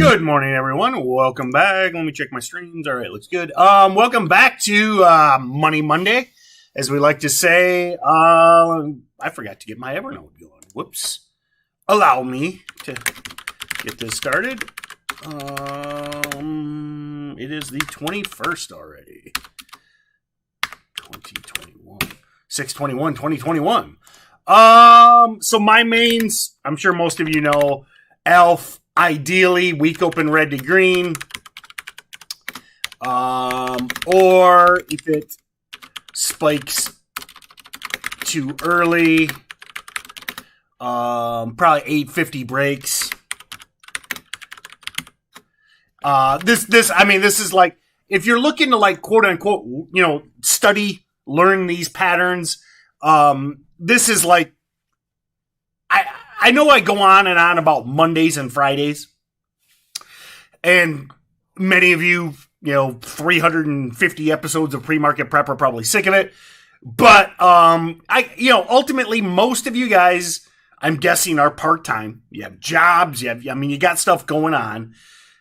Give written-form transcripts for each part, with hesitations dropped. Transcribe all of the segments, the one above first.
Good morning, everyone. Welcome back. Let me check my streams. All right, looks good. Welcome back to Money Monday, as we like to say. I forgot to get my Evernote going. Whoops. Allow me to get this started. It is the 21st already. 2021. 6/21/2021. So my mains, I'm sure most of you know, Alf, ideally, week open red to green. Or if it spikes too early, probably 850 breaks. This is like, if you're looking to like quote unquote, study, learn these patterns, this is like, I know I go on and on about Mondays and Fridays, and many of you, 350 episodes of Pre-Market Prep are probably sick of it. But, ultimately, most of you guys, I'm guessing, are part-time. You have jobs, you got stuff going on.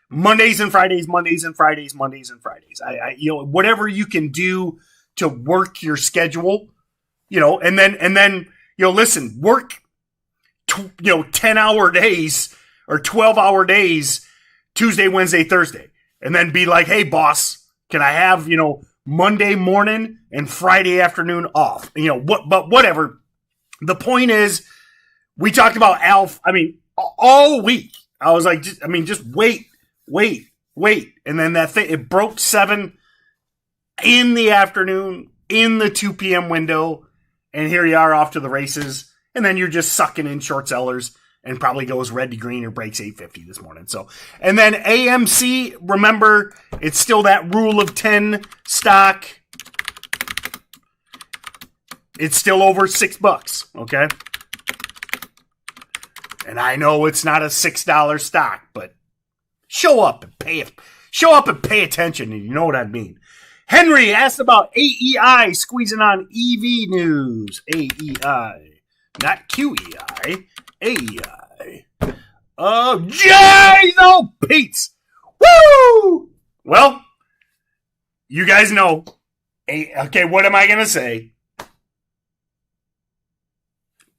Mondays and Fridays, Mondays and Fridays, Mondays and Fridays. Whatever you can do to work your schedule, and then, listen, work 10-hour days or 12-hour days, Tuesday, Wednesday, Thursday. And then be like, hey, boss, can I have, Monday morning and Friday afternoon off? But whatever. The point is, we talked about Alf, all week. I was like, just wait. And then that thing, it broke 7 in the afternoon, in the 2 p.m. window. And here you are off to the races. And then you're just sucking in short sellers and probably goes red to green or breaks 850 this morning. So, and then AMC, remember, it's still that rule of 10 stock. It's still over $6, okay? And I know it's not a $6 stock, but show up and pay attention, and you know what I mean. Henry asked about AEI squeezing on EV news. AEI. Not QEI, AEI. Oh, jeez! Oh, Pete's! Woo! Well, you guys know. Okay, what am I going to say?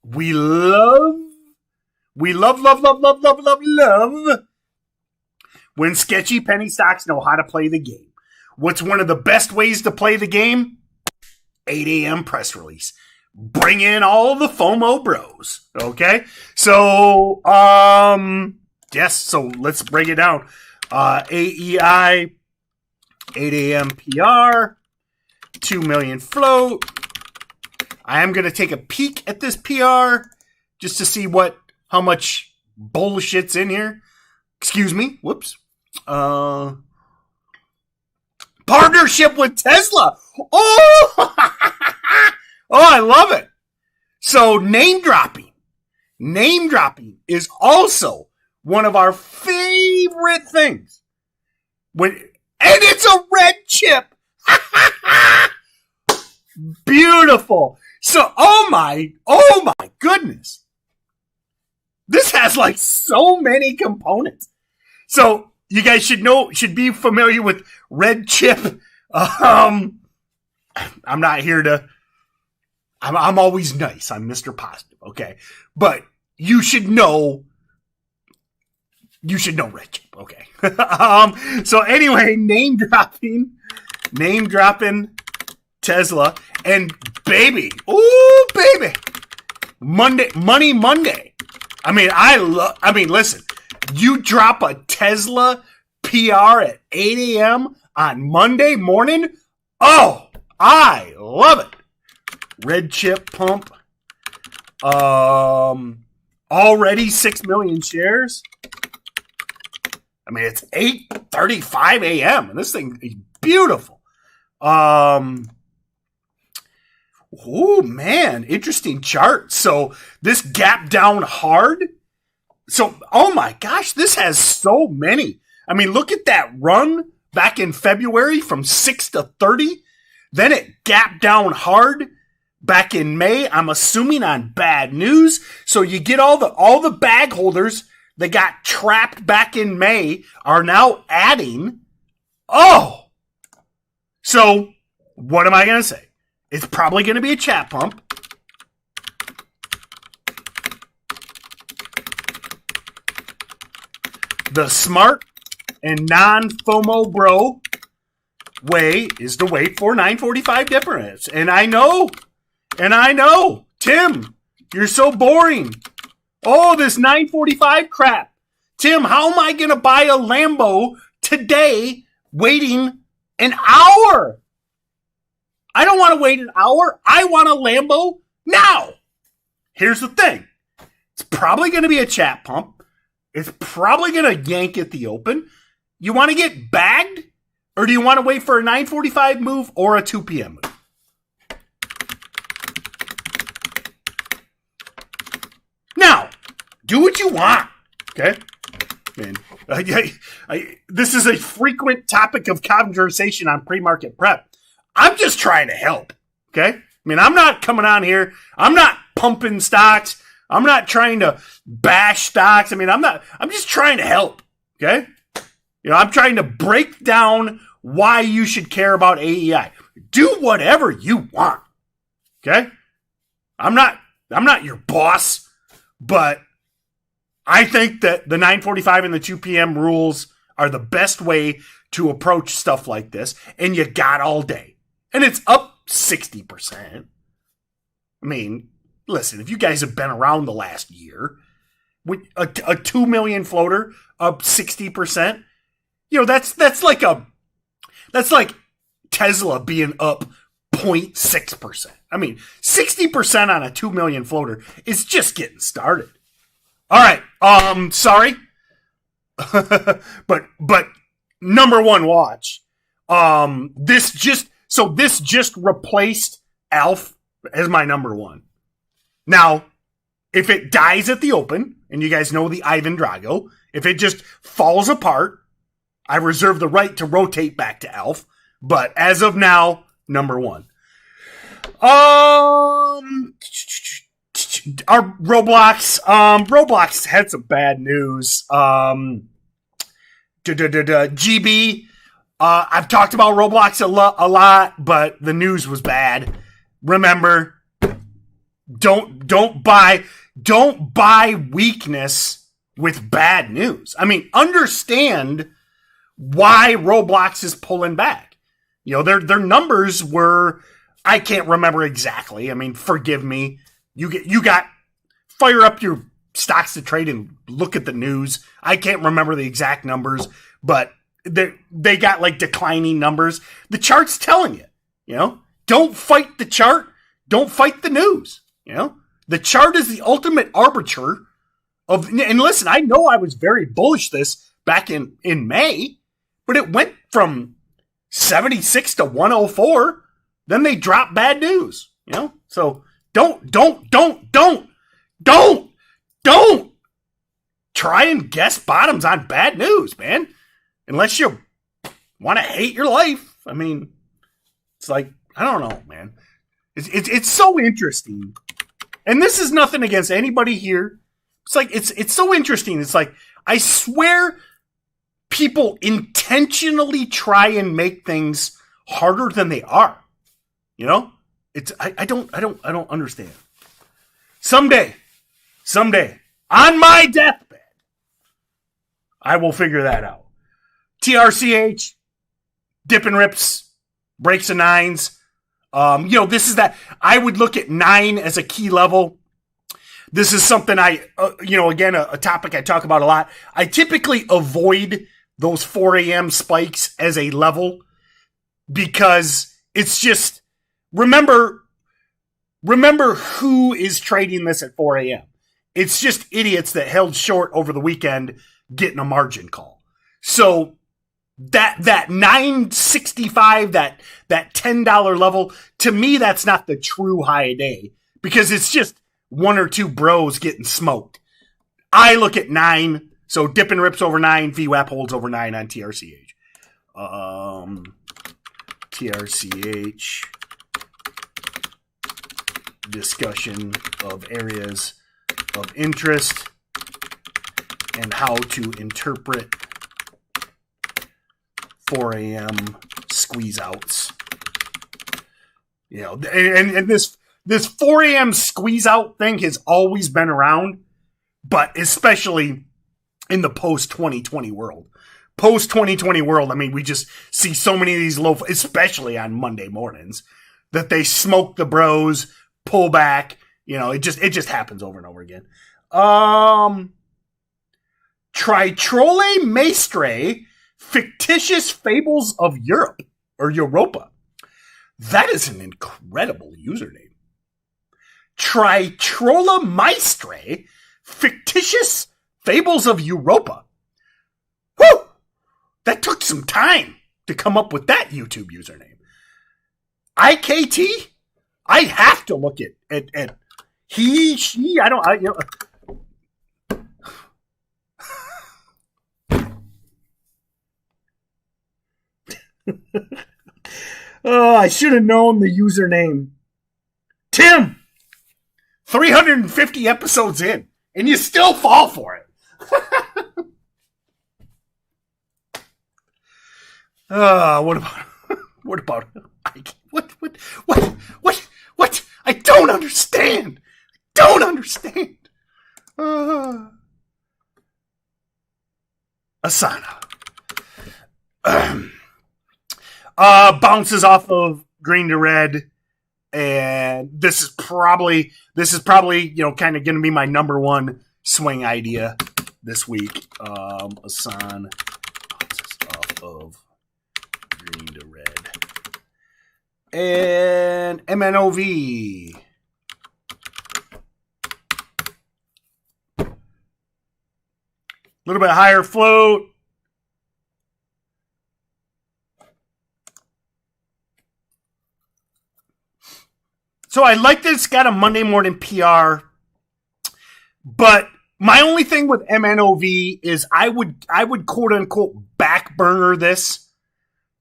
We love when sketchy penny stocks know how to play the game. What's one of the best ways to play the game? 8 a.m. press release. Bring in all the FOMO bros, okay? So, yes, so let's break it down. AEI, 8 a.m. PR, 2 million float. I am going to take a peek at this PR just to see how much bullshit's in here. Excuse me, whoops. Partnership with Tesla. Oh! Oh, I love it. So name dropping is also one of our favorite things. And it's a red chip. Beautiful. So, oh my goodness. This has like so many components. So you guys should be familiar with red chip. I'm not here to, I'm always nice. I'm Mr. Positive, okay? But you should know red chip, okay? So anyway, name dropping Tesla, and baby, Money Monday. Listen, you drop a Tesla PR at 8 a.m. on Monday morning. Oh, I love it. Red chip pump. Already 6 million shares. It's 8:35 a.m. and this thing is beautiful. Oh man, interesting chart. So this gap down hard. So, oh my gosh, this has so many. Look at that run back in February from 6 to 30. Then it gapped down hard back in May, I'm assuming on bad news. So you get all the bag holders that got trapped back in May are now adding. Oh! So, what am I going to say? It's probably going to be a chat pump. The smart and non-FOMO bro way is to wait for 945 difference. And I know, Tim, you're so boring. Oh, this 945 crap. Tim, how am I going to buy a Lambo today waiting an hour? I don't want to wait an hour. I want a Lambo now. Here's the thing. It's probably going to be a chat pump. It's probably going to yank at the open. You want to get bagged? Or do you want to wait for a 9:45 move or a 2 p.m. move? Now, do what you want. Okay? Man, this is a frequent topic of conversation on pre-market prep. I'm just trying to help. Okay? I mean, I'm not coming on here. I'm not pumping stocks. I'm not trying to bash stocks. I mean, I'm just trying to help. Okay? You know, I'm trying to break down why you should care about AEI. Do whatever you want. Okay? I'm not your boss, but I think that the 9:45 and the 2 p.m. rules are the best way to approach stuff like this, and you got all day. And it's up 60%. I mean, listen, if you guys have been around the last year, with a 2 million floater up 60%, you know, that's like Tesla being up 0.6%. I mean, 60% on a 2 million floater is just getting started. All right, sorry. but number one watch. This just replaced Alf as my number one. Now, if it dies at the open, and you guys know the Ivan Drago, if it just falls apart, I reserve the right to rotate back to Alf. But as of now, number one. Our Roblox had some bad news. GB, I've talked about Roblox a lot, but the news was bad. Remember, don't buy weakness with bad news. I mean, understand why Roblox is pulling back. You know, their numbers were, I can't remember exactly. I mean, forgive me. You got fire up your stocks to trade and look at the news. I can't remember the exact numbers, but they got like declining numbers. The chart's telling you, you know, don't fight the chart. Don't fight the news. You know, the chart is the ultimate arbiter of, and listen, I know I was very bullish this back in May, but it went from 76 to 104. Then they dropped bad news, you know? So don't try and guess bottoms on bad news, man. Unless you want to hate your life. I mean, it's like, I don't know, man. It's so interesting. And this is nothing against anybody here. It's like, it's so interesting. It's like, I swear people intentionally try and make things harder than they are. You know? I don't understand. Someday, on my deathbed, I will figure that out. TRCH, dip and rips, breaks and nines. You know, this is that. I would look at 9 as a key level. This is something again, a topic I talk about a lot. I typically avoid those 4 a.m. spikes as a level because it's just, remember who is trading this at 4 a.m. It's just idiots that held short over the weekend getting a margin call. So that 965, that $10 level, to me, that's not the true high a day because it's just one or two bros getting smoked. I look at 9, so dip and rips over 9, VWAP holds over 9 on TRCH. TRCH discussion of areas of interest and how to interpret 4 a.m. squeeze outs. You know, and this 4 a.m. squeeze out thing has always been around, but especially in the post 2020 world. Post 2020 world, I mean, we just see so many of these low, especially on Monday mornings, that they smoke the bros, pull back. You know, it just happens over and over again. Tritrole Maestre, Fictitious Fables of Europe or Europa. That is an incredible username. Tritrole Maestre, Fictitious Fables of Europa. Whew! That took some time to come up with that YouTube username. IKT? I have to look at he, she, oh, I should have known the username. Tim! 350 episodes in, and you still fall for it. What about what? I don't understand. Asana. Bounces off of green to red, and this is probably you know, kind of going to be my number one swing idea this week. Asana bounces off of green to red, and MNOV. A little bit higher float. So I like that it's got a Monday morning PR, but my only thing with MNOV is I would quote unquote back burner this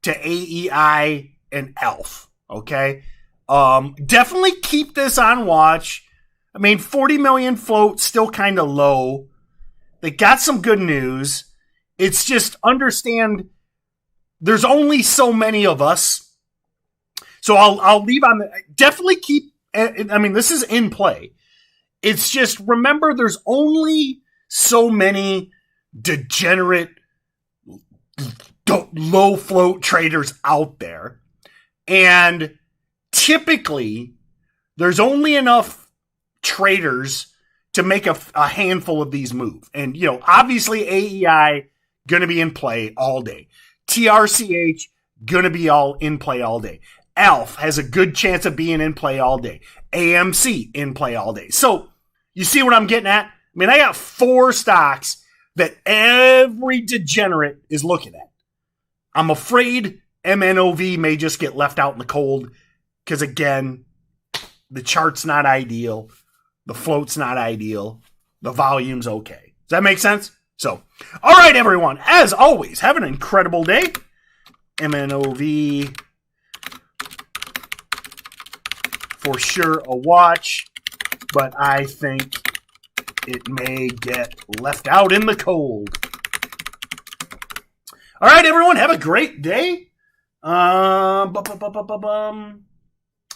to AEI and ELF. Okay. Definitely keep this on watch. I mean, 40 million float, still kind of low. They got some good news. It's just understand there's only so many of us. So I'll leave on the, definitely keep, I mean, this is in play. It's just remember there's only so many degenerate low float traders out there. And typically there's only enough traders to make a handful of these move. And, you know, obviously AEI going to be in play all day. TRCH going to be all in play all day. ELF has a good chance of being in play all day. AMC in play all day. So you see what I'm getting at? I mean, I got 4 stocks that every degenerate is looking at. I'm afraid MNOV may just get left out in the cold because, again, the chart's not ideal. The float's not ideal. The volume's okay. Does that make sense? So, all right, everyone. As always, have an incredible day. MNOV, for sure a watch, but I think it may get left out in the cold. All right, everyone. Have a great day. I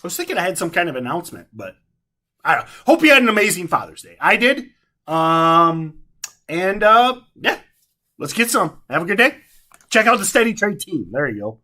was thinking I had some kind of announcement, but I don't know. Hope you had an amazing Father's Day. I did. Yeah, let's get some. Have a good day. Check out the Steady Trade team. There you go.